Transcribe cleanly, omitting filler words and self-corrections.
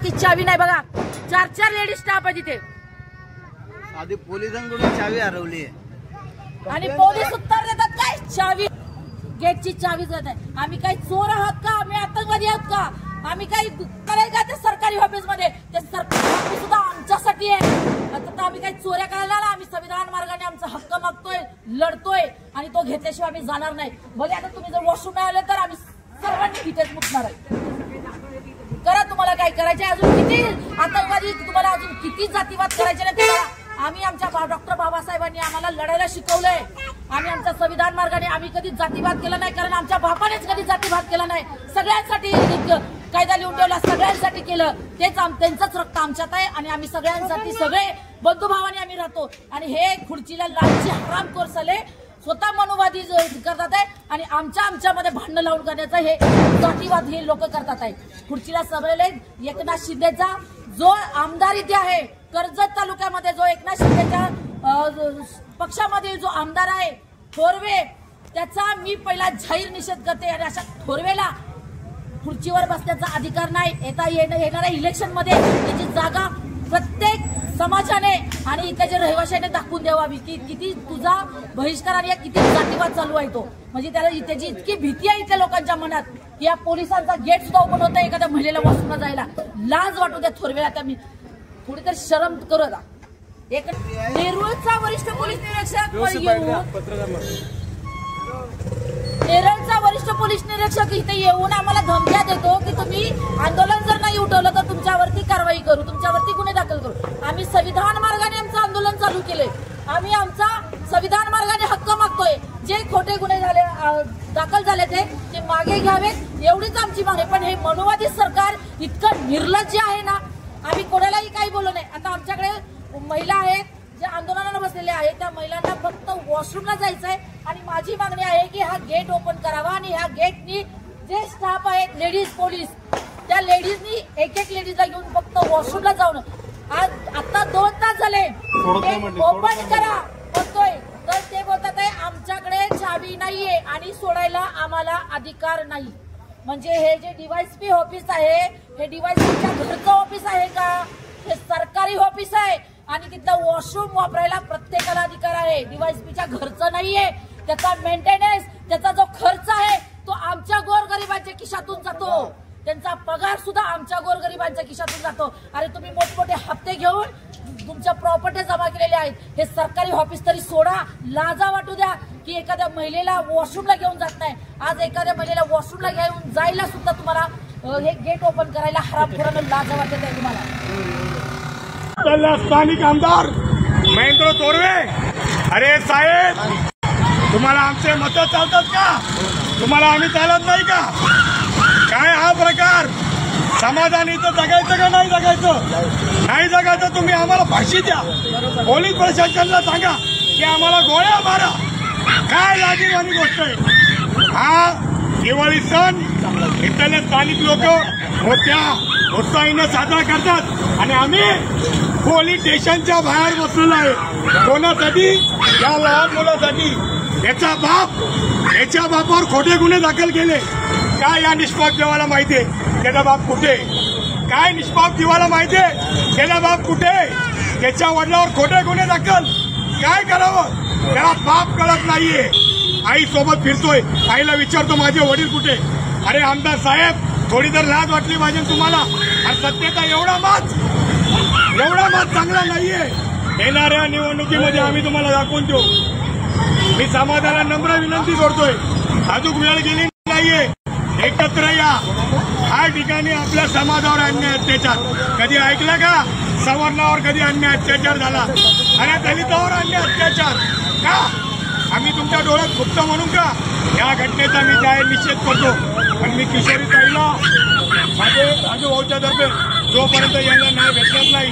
की चावी नाही बघा, 4 लेडीज स्टाफ आहे तिथे। आधी पोलिसांकडून चावी हरवली आणि पोलीस उत्तर देतात काय, चावी गेटची चावी देत आहे। आम्ही काही चोर आहात का, आम्ही आतंकवादी आहात का, आम्ही काही करायचं ते सरकारी ऑफिस मध्ये, ते सरकारी ऑफिस सुद्धा आमच्यासाठी आहे। आता आम्ही काही चोऱ्या करायला ना, आम्ही संविधान मार्गाने आमचा हक्क मागतोय, लढतोय आणि तो घेतल्याशिवाय आम्ही जाणार नाही। भले आता तुम्ही जर वॉशरूम आले तर आम्ही सर्वांनी तिथेच मुकणार आहे। करा तुम्हाला काय करायचे, अजून किती आतंकवादी, तुम्हाला अजून किती जातीवाद करायचे नाही तुम्हाला। आम्ही आमच्या डॉक्टर बाबासाहेबांनी आम्हाला लढायला शिकवलंय। आम्ही आमच्या संविधान मार्गाने आम्ही कधी जातीवाद केला नाही, कारण आमच्या बापानेच कधी जातीवाद केला नाही। सगळ्यांसाठी कायदा लिहून ठेवला, सगळ्यांसाठी केलं, तेच त्यांचंच रक्त आमच्यात आहे आणि आम्ही सगळ्यांसाठी सगळे बंधुभावाने आम्ही राहतो। आणि हे खुर्चीला लालची हरामखोर साले स्वतः मनुवादी करतात आहे आणि आमच्यामध्ये भांडण लावून करण्याचं हे जातीवाद हे लोक करतात आहे। खुर्चीला सगळे एकनाथ शिंदेचा जो आमदार इथे आहे, कर्जत तालुक्यामध्ये जो एकनाथ शिंदेच्या पक्षामधील जो आमदार आहे थोरवे, त्याचा मी पहिला जाहीर निषेध करते। आणि अशा थोरवेला खुर्चीवर बसण्याचा अधिकार नाही। येणाऱ्या इलेक्शन मध्ये त्याची जागा प्रत्येक समाजाने आणि इथल्या रहिवाशाने दाखवून द्यावी की किती तुझा बहिष्कार आणि किती जातीवाद चालू आहे तो। म्हणजे त्याला त्याची इतकी भीती आहे इथल्या लोकांच्या मनात की या पोलिसांचा गेट सुद्धा ओपन होता एखाद्या महिलेला वॉशरूमला जायला। लाज वाटू द्या थोरवेला, त्या मी थोडी तर शरम करू द्या। एक नेरूळचा वरिष्ठ पोलीस निरीक्षक नेरळचा वरिष्ठ पोलीस निरीक्षक इथे येऊन आम्हाला धमक्या देतो की तुम्ही आंदोलन जर नाही उठवलं तर तुमच्यावरती कारवाई करू, तुमच्यावरती गुन्हे दाखल करू। आम्ही संविधान मार्गाने आमचं आंदोलन चालू केले, आम्ही आमचा संविधान मार्गाने हक्क मागतोय। जे खोटे गुन्हे झाले दाखल झाले ते मागे घ्यावेत एवढीच आमची मागणी। पण हे मनुवादी सरकार इतकं निर्लज्ज आहे ना, आम्ही कोणालाही काही बोललो नाही। आता आमच्याकडे महिला आहेत ज्या आंदोलनाला बसलेल्या आहेत, त्या महिलांना फक्त वॉशरूमला जायचंय आणि माझी मागणी आहे की हा गेट ओपन करावा आणि ह्या गेटनी जे स्टाफ आहेत लेडीज पोलीस, त्या लेडीजनी एक लेडीजला घेऊन फक्त वॉशरूमला जाऊन आज आता 2 तास झाले ओपन करा म्हणतोय, तर ते बोलतात आहे आमच्याकडे चावी नाहीये आणि सोडायला आम्हाला अधिकार नाही। म्हणजे हे जे डीवायएसपी ऑफिस आहे हे डीवायएसपीच्या घरचं ऑफिस आहे का, हे सरकारी ऑफिस आहे आणि तिथलं वॉशरूम वापरायला प्रत्येकाला अधिकार आहे। डीवायएसपीच्या घरचं नाहीये, त्याचा मेंटेनन्स, त्याचा जो खर्च आहे तो आमच्या गोरगरिबांच्या खिशातून जातो, त्यांचा पगार सुद्धा आमच्या गोरगरिबांच्या खिशातून जातो। अरे तुम्ही मोठमोठे हप्ते घेऊन तुमच्या प्रॉपर्टी जमा केलेल्या आहेत, हे सरकारी ऑफिस तरी सोडा, लाजा वाटू द्या की एखाद्या महिलेला वॉशरूमला घेऊन जात नाही। आज एखाद्या महिलेला वॉशरूमला घेऊन जायला सुद्धा तुम्हाला हे गेट ओपन करायला हरामखोरानं लाजा वाटत आहे तुम्हाला। स्थानिक आमदार महेंद्र तोरवे, अरे साहेब तुम्हाला आमचे मत चालतात का, तुम्हाला आम्ही चालत नाही का, काय हा प्रकार, समाधानी तर जगायचं का नाही जगायचं, नाही जगायचं तुम्ही आम्हाला फाशी द्या, पोलीस प्रशासनाला सांगा की आम्हाला गोळ्या मारा, काय लाजीरवाणी गोष्ट आहे। हा दिवाळी सण इथले स्थानिक लोक मोठ्या उत्साहीने साजरा करतात आणि आम्ही पोलीस स्टेशनच्या बाहेर बसलेलो आहे, कोणासाठी, या लहान मुलासाठी। याच्या बापावर खोटे गुन्हे दाखल केले, काय या निष्पाप देवाला माहितीये त्याचा बाप कुठे, काय निष्पाप देवाला माहितीये त्याचा बाप कुठे, त्याच्या वडिलावर खोटे गुन्हे दाखल, काय करावं त्याला बाप कळत नाहीये। आई सोबत फिरतोय, आईला विचारतो माझे वडील कुठे, अरे आमदार साहेब थोडी तर लाज वाटली पाहिजे तुम्हाला। आणि सत्तेचा एवढा मात चांगला नाहीये, येणाऱ्या निवडणुकीमध्ये आम्ही तुम्हाला दाखवून देऊ। मी समाजाला नम्र विनंती करतोय, अजून वेळ गेली नाहीये, एकत्र या। ह्या ठिकाणी आपल्या समाजावर अन्याय अत्याचार कधी ऐकलं का, सवर्णावर कधी अन्याय अत्याचार झाला, अरे दलितावर अन्याय अत्याचार का, आम्ही तुमच्या डोळ्यात खुपत म्हणून का, या घटनेचा मी जाहीर निषेध करतो। पण मी किशोरी ताईला माझे राजू भाऊच्या तर्फे जोपर्यंत यांना न्याय भेटत नाही